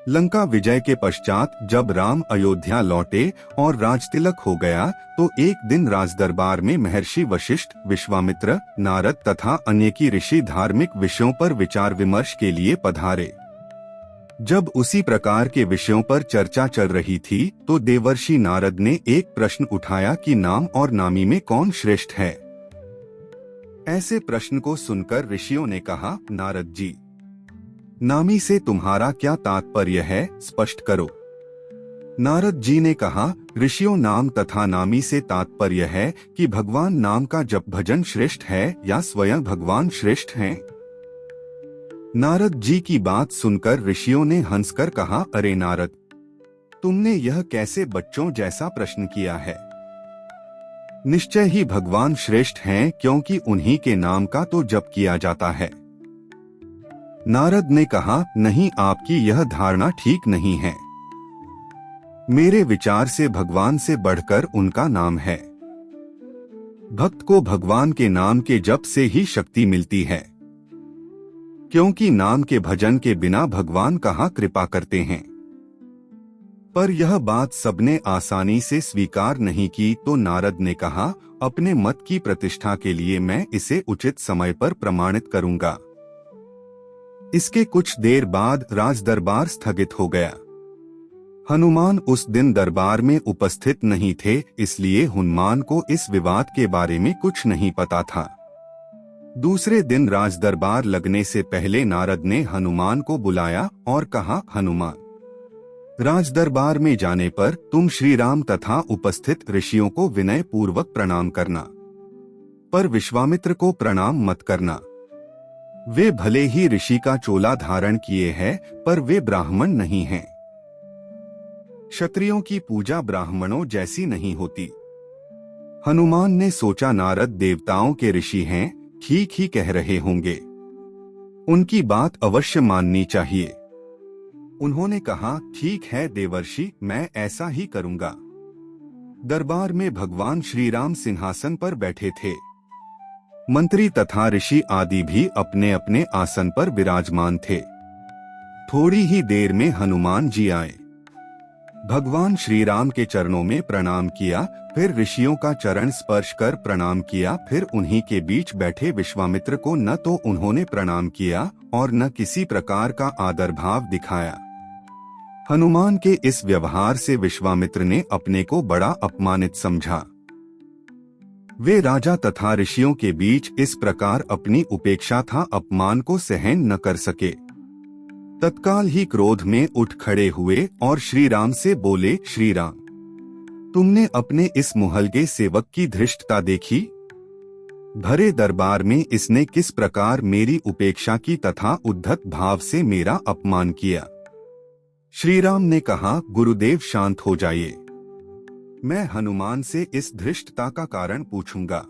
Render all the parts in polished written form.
लंका विजय के पश्चात जब राम अयोध्या लौटे और राजतिलक हो गया तो एक दिन राजदरबार में महर्षि वशिष्ठ, विश्वामित्र, नारद तथा अन्य की ऋषि धार्मिक विषयों पर विचार विमर्श के लिए पधारे। जब उसी प्रकार के विषयों पर चर्चा चल रही थी तो देवर्षि नारद ने एक प्रश्न उठाया कि नाम और नामी में कौन श्रेष्ठ है। ऐसे प्रश्न को सुनकर ऋषियों ने कहा, नारद जी, नामी से तुम्हारा क्या तात्पर्य है, स्पष्ट करो। नारद जी ने कहा, ऋषियों, नाम तथा नामी से तात्पर्य है कि भगवान नाम का जप भजन श्रेष्ठ है या स्वयं भगवान श्रेष्ठ हैं। नारद जी की बात सुनकर ऋषियों ने हंसकर कहा, अरे नारद, तुमने यह कैसे बच्चों जैसा प्रश्न किया है। निश्चय ही भगवान श्रेष्ठ हैं, क्योंकि उन्हीं के नाम का तो जप किया जाता है। नारद ने कहा, नहीं, आपकी यह धारणा ठीक नहीं है। मेरे विचार से भगवान से बढ़कर उनका नाम है। भक्त को भगवान के नाम के जप से ही शक्ति मिलती है, क्योंकि नाम के भजन के बिना भगवान कहाँ कृपा करते हैं। पर यह बात सबने आसानी से स्वीकार नहीं की तो नारद ने कहा, अपने मत की प्रतिष्ठा के लिए मैं इसे उचित समय पर प्रमाणित करूंगा। इसके कुछ देर बाद राजदरबार स्थगित हो गया। हनुमान उस दिन दरबार में उपस्थित नहीं थे, इसलिए हनुमान को इस विवाद के बारे में कुछ नहीं पता था। दूसरे दिन राजदरबार लगने से पहले नारद ने हनुमान को बुलाया और कहा, हनुमान, राजदरबार में जाने पर तुम श्री राम तथा उपस्थित ऋषियों को विनय पूर्वक प्रणाम करना, पर विश्वामित्र को प्रणाम मत करना। वे भले ही ऋषि का चोला धारण किए हैं, पर वे ब्राह्मण नहीं हैं। क्षत्रियों की पूजा ब्राह्मणों जैसी नहीं होती। हनुमान ने सोचा, नारद देवताओं के ऋषि हैं, ठीक ही कह रहे होंगे, उनकी बात अवश्य माननी चाहिए। उन्होंने कहा, ठीक है देवर्षि, मैं ऐसा ही करूंगा। दरबार में भगवान श्री राम सिंहासन पर बैठे थे। मंत्री तथा ऋषि आदि भी अपने अपने आसन पर विराजमान थे। थोड़ी ही देर में हनुमान जी आए। भगवान श्री राम के चरणों में प्रणाम किया, फिर ऋषियों का चरण स्पर्श कर प्रणाम किया, फिर उन्हीं के बीच बैठे विश्वामित्र को न तो उन्होंने प्रणाम किया और न किसी प्रकार का आदर भाव दिखाया। हनुमान के इस व्यवहार से विश्वामित्र ने अपने को बड़ा अपमानित समझा। वे राजा तथा ऋषियों के बीच इस प्रकार अपनी उपेक्षा था अपमान को सहन न कर सके। तत्काल ही क्रोध में उठ खड़े हुए और श्री राम से बोले, श्री राम, तुमने अपने इस मुहलगे सेवक की धृष्टता देखी। भरे दरबार में इसने किस प्रकार मेरी उपेक्षा की तथा उद्धत भाव से मेरा अपमान किया। श्री राम ने कहा, गुरुदेव शांत हो जाइए, मैं हनुमान से इस धृष्टता का कारण पूछूंगा।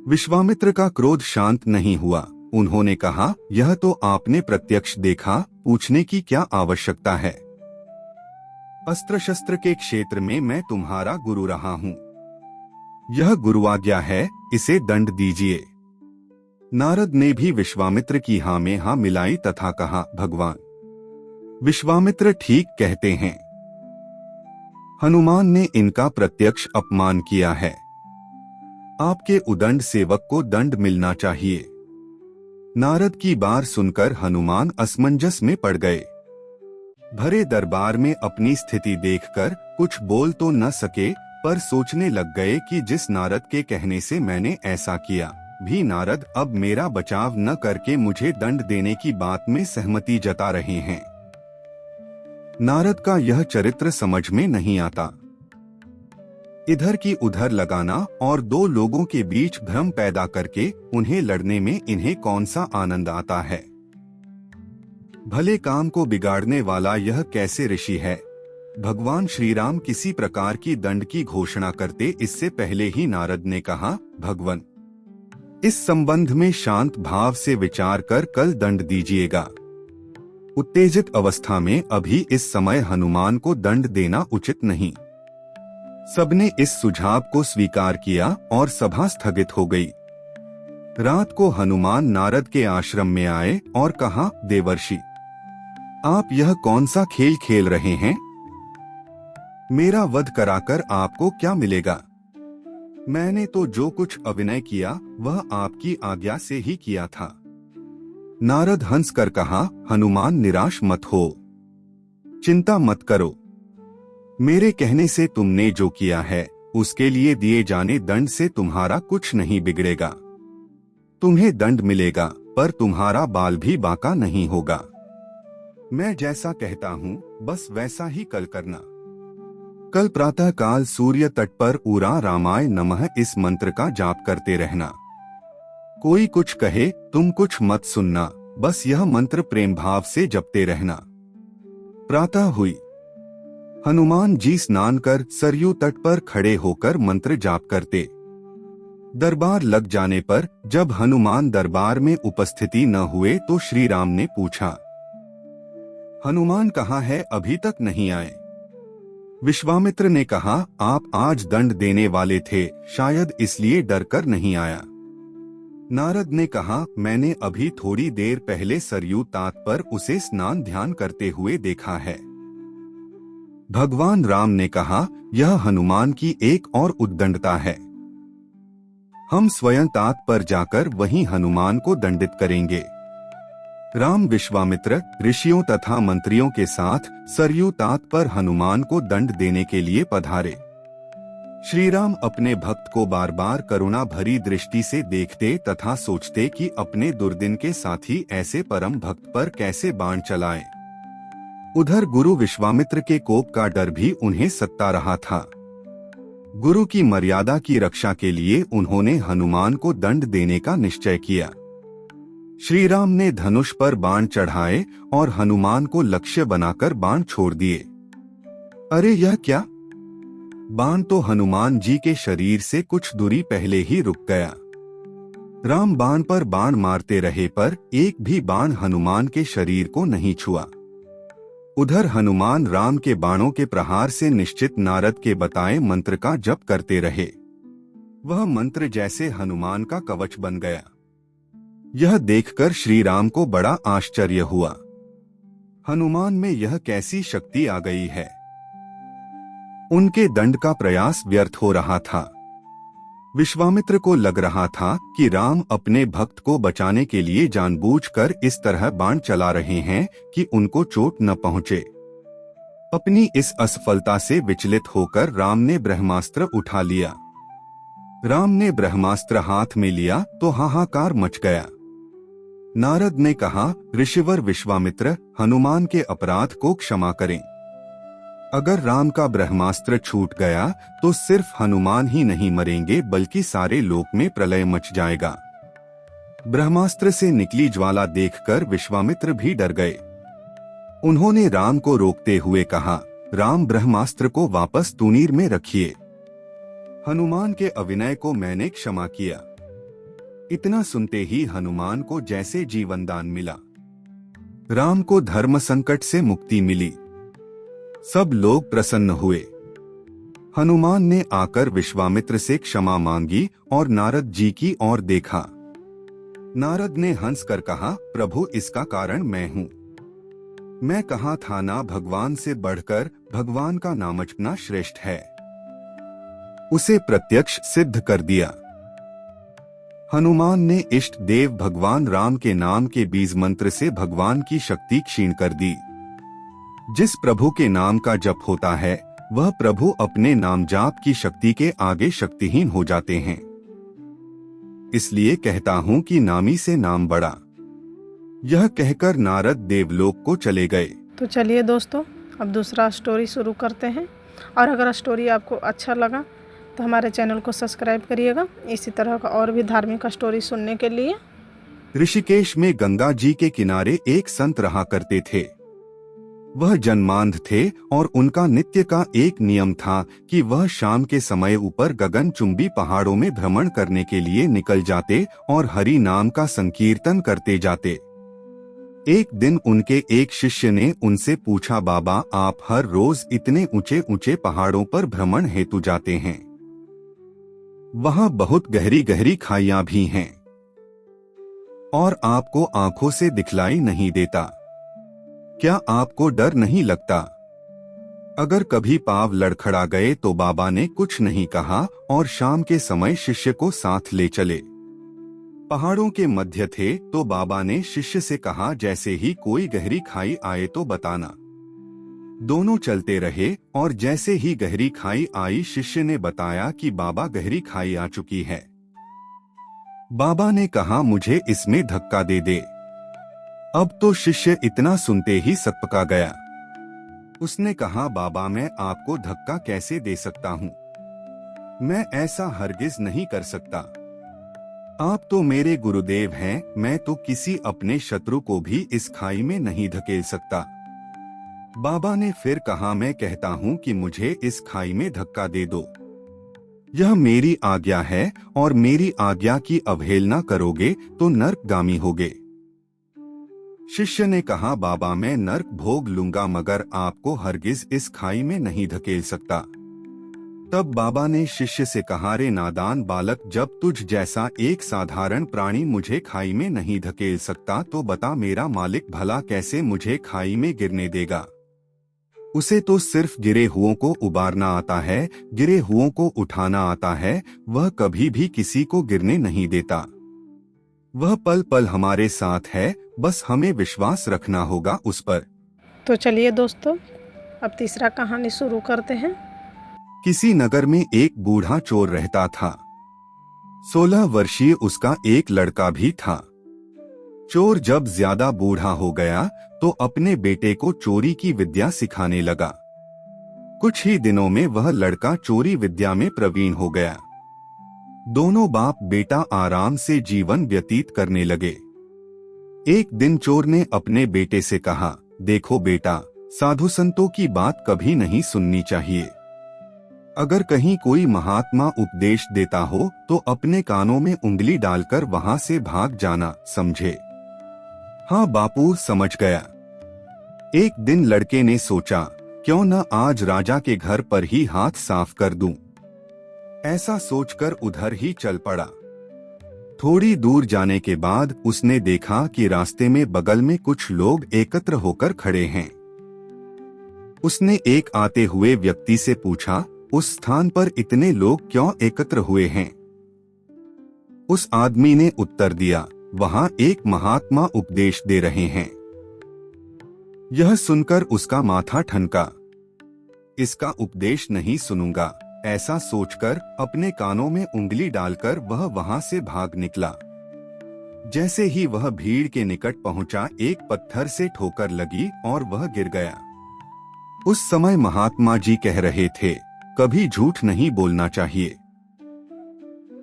विश्वामित्र का क्रोध शांत नहीं हुआ। उन्होंने कहा, यह तो आपने प्रत्यक्ष देखा, पूछने की क्या आवश्यकता है। अस्त्र शस्त्र के क्षेत्र में मैं तुम्हारा गुरु रहा हूँ। यह गुरुआज्ञा है, इसे दंड दीजिए। नारद ने भी विश्वामित्र की हाँ में हाँ मिलाई तथा कहा, भगवान विश्वामित्र ठीक कहते हैं। हनुमान ने इनका प्रत्यक्ष अपमान किया है। आपके उदंड सेवक को दंड मिलना चाहिए। नारद की बात सुनकर हनुमान असमंजस में पड़ गए। भरे दरबार में अपनी स्थिति देखकर कुछ बोल तो न सके, पर सोचने लग गए कि जिस नारद के कहने से मैंने ऐसा किया, भी नारद अब मेरा बचाव न करके मुझे दंड देने की बात में सहमति जता रहे हैं। नारद का यह चरित्र समझ में नहीं आता। इधर की उधर लगाना और दो लोगों के बीच भ्रम पैदा करके उन्हें लड़ने में इन्हें कौन सा आनंद आता है। भले काम को बिगाड़ने वाला यह कैसे ऋषि है। भगवान श्री राम किसी प्रकार की दंड की घोषणा करते इससे पहले ही नारद ने कहा, भगवान इस संबंध में शांत भाव से विचार कर कल दंड दीजिएगा। उत्तेजित अवस्था में अभी इस समय हनुमान को दंड देना उचित नहीं। सबने इस सुझाव को स्वीकार किया और सभा स्थगित हो गई। रात को हनुमान नारद के आश्रम में आए और कहा, देवर्षि आप यह कौन सा खेल खेल रहे हैं? मेरा वध कराकर आपको क्या मिलेगा? मैंने तो जो कुछ अभिनय किया वह आपकी आज्ञा से ही किया था। नारद हंसकर कहा, हनुमान निराश मत हो, चिंता मत करो। मेरे कहने से तुमने जो किया है उसके लिए दिए जाने दंड से तुम्हारा कुछ नहीं बिगड़ेगा। तुम्हें दंड मिलेगा पर तुम्हारा बाल भी बांका नहीं होगा। मैं जैसा कहता हूँ बस वैसा ही कल करना। कल प्रातः काल सूर्य तट पर उरा रामाय नमः इस मंत्र का जाप करते रहना। कोई कुछ कहे तुम कुछ मत सुनना, बस यह मंत्र प्रेम भाव से जपते रहना। प्रातः हुई। हनुमान जी स्नान कर सरयू तट पर खड़े होकर मंत्र जाप करते। दरबार लग जाने पर जब हनुमान दरबार में उपस्थिति न हुए तो श्री राम ने पूछा, हनुमान कहाँ है, अभी तक नहीं आए? विश्वामित्र ने कहा, आप आज दंड देने वाले थे, शायद इसलिए डर कर नहीं आया। नारद ने कहा, मैंने अभी थोड़ी देर पहले सरयू तात पर उसे स्नान ध्यान करते हुए देखा है। भगवान राम ने कहा, यह हनुमान की एक और उद्दंडता है। हम स्वयं तात पर जाकर वहीं हनुमान को दंडित करेंगे। राम विश्वामित्र ऋषियों तथा मंत्रियों के साथ सरयू तात पर हनुमान को दंड देने के लिए पधारे। श्री राम अपने भक्त को बार बार करुणा भरी दृष्टि से देखते तथा सोचते कि अपने दुर्दिन के साथी ऐसे परम भक्त पर कैसे बाण चलाएं। उधर गुरु विश्वामित्र के कोप का डर भी उन्हें सता रहा था। गुरु की मर्यादा की रक्षा के लिए उन्होंने हनुमान को दंड देने का निश्चय किया। श्री राम ने धनुष पर बाण चढ़ाए और हनुमान को लक्ष्य बनाकर बाण छोड़ दिए। अरे यह क्या? बाण तो हनुमान जी के शरीर से कुछ दूरी पहले ही रुक गया। राम बाण पर बाण मारते रहे पर एक भी बाण हनुमान के शरीर को नहीं छुआ। उधर हनुमान राम के बाणों के प्रहार से निश्चित नारद के बताए मंत्र का जप करते रहे। वह मंत्र जैसे हनुमान का कवच बन गया। यह देखकर श्री राम को बड़ा आश्चर्य हुआ। हनुमान में यह कैसी शक्ति आ गई है? उनके दंड का प्रयास व्यर्थ हो रहा था। विश्वामित्र को लग रहा था कि राम अपने भक्त को बचाने के लिए जानबूझकर इस तरह बाण चला रहे हैं कि उनको चोट न पहुंचे। अपनी इस असफलता से विचलित होकर राम ने ब्रह्मास्त्र उठा लिया। राम ने ब्रह्मास्त्र हाथ में लिया तो हाहाकार मच गया। नारद ने कहा, ऋषिवर विश्वामित्र, हनुमान के अपराध को क्षमा करें। अगर राम का ब्रह्मास्त्र छूट गया तो सिर्फ हनुमान ही नहीं मरेंगे बल्कि सारे लोक में प्रलय मच जाएगा। ब्रह्मास्त्र से निकली ज्वाला देखकर विश्वामित्र भी डर गए। उन्होंने राम को रोकते हुए कहा, राम, ब्रह्मास्त्र को वापस तूनीर में रखिए। हनुमान के अभिनय को मैंने क्षमा किया। इतना सुनते ही हनुमान को जैसे जीवनदान मिला। राम को धर्म संकट से मुक्ति मिली। सब लोग प्रसन्न हुए। हनुमान ने आकर विश्वामित्र से क्षमा मांगी और नारद जी की ओर देखा। नारद ने हंसकर कहा, प्रभु, इसका कारण मैं हूँ। मैं कहा था ना, भगवान से बढ़कर भगवान का नाम जपना श्रेष्ठ है। उसे प्रत्यक्ष सिद्ध कर दिया। हनुमान ने इष्ट देव भगवान राम के नाम के बीज मंत्र से भगवान की शक्ति क्षीण कर दी। जिस प्रभु के नाम का जप होता है वह प्रभु अपने नाम जाप की शक्ति के आगे शक्तिहीन हो जाते हैं। इसलिए कहता हूँ कि नामी से नाम बड़ा। यह कहकर नारद देवलोक को चले गए। तो चलिए दोस्तों, अब दूसरा स्टोरी शुरू करते हैं। और अगर स्टोरी आपको अच्छा लगा तो हमारे चैनल को सब्सक्राइब करिएगा इसी तरह का और भी धार्मिक स्टोरी सुनने के लिए। ऋषिकेश में गंगा जी के किनारे एक संत रहा करते थे। वह जन्मांध थे और उनका नित्य का एक नियम था कि वह शाम के समय ऊपर गगनचुंबी पहाड़ों में भ्रमण करने के लिए निकल जाते और हरि नाम का संकीर्तन करते जाते। एक दिन उनके एक शिष्य ने उनसे पूछा, बाबा, आप हर रोज इतने ऊंचे ऊंचे पहाड़ों पर भ्रमण हेतु जाते हैं, वहां बहुत गहरी गहरी खाइयां भी हैं और आपको आंखों से दिखलाई नहीं देता, क्या आपको डर नहीं लगता? अगर कभी पाँव लड़खड़ा गए तो बाबा ने कुछ नहीं कहा और शाम के समय शिष्य को साथ ले चले। पहाड़ों के मध्य थे तो बाबा ने शिष्य से कहा, जैसे ही कोई गहरी खाई आए तो बताना। दोनों चलते रहे और जैसे ही गहरी खाई आई शिष्य ने बताया कि बाबा गहरी खाई आ चुकी है। बाबा ने कहा, मुझे इसमें धक्का दे दे। अब तो शिष्य इतना सुनते ही सकपका गया। उसने कहा, बाबा मैं आपको धक्का कैसे दे सकता हूँ? मैं ऐसा हरगिज नहीं कर सकता। आप तो मेरे गुरुदेव हैं, मैं तो किसी अपने शत्रु को भी इस खाई में नहीं धकेल सकता। बाबा ने फिर कहा, मैं कहता हूँ कि मुझे इस खाई में धक्का दे दो। यह मेरी आज्ञा है और मेरी आज्ञा की अवहेलना करोगे तो नरकगामी होगे। शिष्य ने कहा, बाबा मैं नरक भोग लूंगा मगर आपको हरगिज इस खाई में नहीं धकेल सकता। तब बाबा ने शिष्य से कहा, रे नादान बालक, जब तुझ जैसा एक साधारण प्राणी मुझे खाई में नहीं धकेल सकता तो बता मेरा मालिक भला कैसे मुझे खाई में गिरने देगा? उसे तो सिर्फ गिरे हुओं को उबारना आता है, गिरे हुओं को उठाना आता है। वह कभी भी किसी को गिरने नहीं देता। वह पल पल हमारे साथ है, बस हमें विश्वास रखना होगा उस पर। तो चलिए दोस्तों, अब तीसरा कहानी शुरू करते हैं। किसी नगर में एक बूढ़ा चोर रहता था। 16 वर्षीय उसका एक लड़का भी था। चोर जब ज्यादा बूढ़ा हो गया तो अपने बेटे को चोरी की विद्या सिखाने लगा। कुछ ही दिनों में वह लड़का चोरी विद्या में प्रवीण हो गया। दोनों बाप बेटा आराम से जीवन व्यतीत करने लगे। एक दिन चोर ने अपने बेटे से कहा, देखो बेटा, साधु संतों की बात कभी नहीं सुननी चाहिए। अगर कहीं कोई महात्मा उपदेश देता हो तो अपने कानों में उंगली डालकर वहां से भाग जाना, समझे? हाँ बापू, समझ गया। एक दिन लड़के ने सोचा, क्यों न आज राजा के घर पर ही हाथ साफ कर दूं। ऐसा सोचकर उधर ही चल पड़ा। थोड़ी दूर जाने के बाद उसने देखा कि रास्ते में बगल में कुछ लोग एकत्र होकर खड़े हैं। उसने एक आते हुए व्यक्ति से पूछा, उस स्थान पर इतने लोग क्यों एकत्र हुए हैं? उस आदमी ने उत्तर दिया, वहां एक महात्मा उपदेश दे रहे हैं। यह सुनकर उसका माथा ठनका। इसका उपदेश नहीं सुनूंगा, ऐसा सोचकर अपने कानों में उंगली डालकर वह वहां से भाग निकला। जैसे ही वह भीड़ के निकट पहुंचा, एक पत्थर से ठोकर लगी और वह गिर गया। उस समय महात्मा जी कह रहे थे, कभी झूठ नहीं बोलना चाहिए।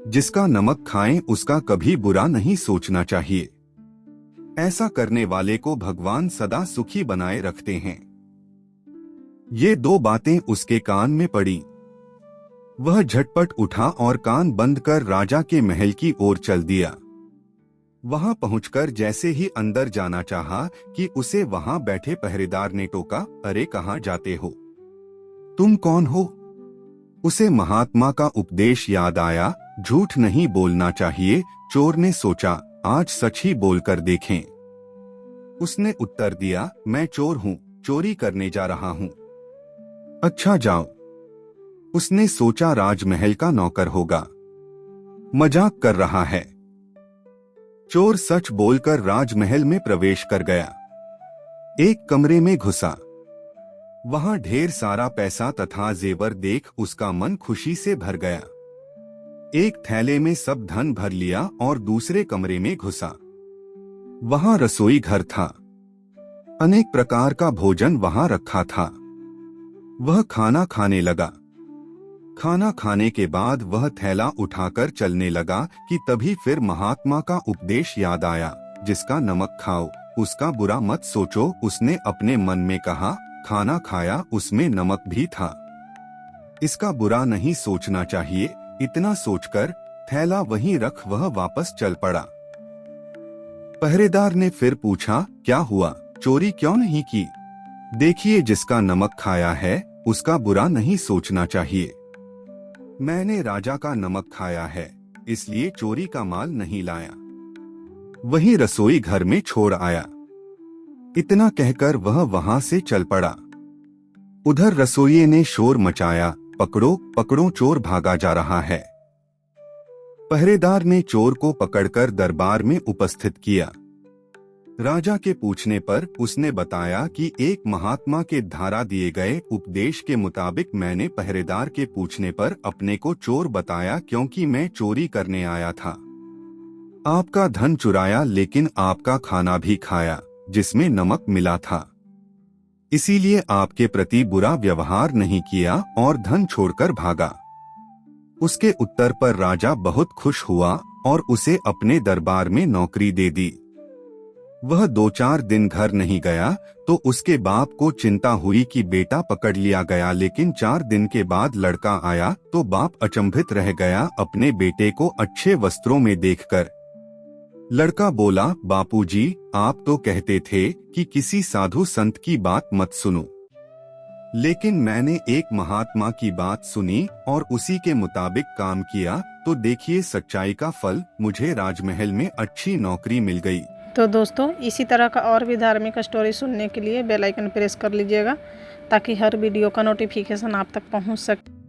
जिसका नमक खाएं उसका कभी बुरा नहीं सोचना चाहिए। ऐसा करने वाले को भगवान सदा सुखी बनाए रखते हैं। ये दो बातें उसके कान में पड़ी। वह झटपट उठा और कान बंद कर राजा के महल की ओर चल दिया। वहां पहुंचकर जैसे ही अंदर जाना चाहा कि उसे वहां बैठे पहरेदार ने टोका, अरे कहाँ जाते हो? तुम कौन हो? उसे महात्मा का उपदेश याद आया, झूठ नहीं बोलना चाहिए। चोर ने सोचा, आज सच ही बोलकर देखें। उसने उत्तर दिया, मैं चोर हूँ, चोरी करने जा रहा हूँ। अच्छा जाओ। उसने सोचा राजमहल का नौकर होगा, मजाक कर रहा है। चोर सच बोलकर राजमहल में प्रवेश कर गया। एक कमरे में घुसा। वहां ढेर सारा पैसा तथा जेवर देख उसका मन खुशी से भर गया। एक थैले में सब धन भर लिया और दूसरे कमरे में घुसा। वहां रसोई घर था। अनेक प्रकार का भोजन वहां रखा था। वह खाना खाने लगा। खाना खाने के बाद वह थैला उठाकर चलने लगा कि तभी फिर महात्मा का उपदेश याद आया, जिसका नमक खाओ उसका बुरा मत सोचो। उसने अपने मन में कहा, खाना खाया उसमें नमक भी था, इसका बुरा नहीं सोचना चाहिए। इतना सोचकर थैला वहीं रख वह वापस चल पड़ा। पहरेदार ने फिर पूछा, क्या हुआ, चोरी क्यों नहीं की? देखिए, जिसका नमक खाया है उसका बुरा नहीं सोचना चाहिए। मैंने राजा का नमक खाया है, इसलिए चोरी का माल नहीं लाया। वहीं रसोई घर में छोड़ आया। इतना कहकर वह वहां से चल पड़ा। उधर रसोइये ने शोर मचाया, पकड़ो पकड़ो, चोर भागा जा रहा है। पहरेदार ने चोर को पकड़कर दरबार में उपस्थित किया। राजा के पूछने पर उसने बताया कि एक महात्मा के द्वारा दिए गए उपदेश के मुताबिक मैंने पहरेदार के पूछने पर अपने को चोर बताया, क्योंकि मैं चोरी करने आया था। आपका धन चुराया, लेकिन आपका खाना भी खाया जिसमें नमक मिला था। इसीलिए आपके प्रति बुरा व्यवहार नहीं किया और धन छोड़कर भागा। उसके उत्तर पर राजा बहुत खुश हुआ और उसे अपने दरबार में नौकरी दे दी। वह 2-4 दिन घर नहीं गया तो उसके बाप को चिंता हुई कि बेटा पकड़ लिया गया, लेकिन 4 दिन के बाद लड़का आया तो बाप अचंभित रह गया अपने बेटे को अच्छे वस्त्रों में देखकर। लड़का बोला, बापूजी, आप तो कहते थे कि किसी साधु संत की बात मत सुनो, लेकिन मैंने एक महात्मा की बात सुनी और उसी के मुताबिक काम किया, तो देखिए सच्चाई का फल, मुझे राजमहल में अच्छी नौकरी मिल गई। तो दोस्तों, इसी तरह का और भी धार्मिक स्टोरी सुनने के लिए बेल आइकन प्रेस कर लीजिएगा, ताकि हर वीडियो का नोटिफिकेशन आप तक पहुंच सके।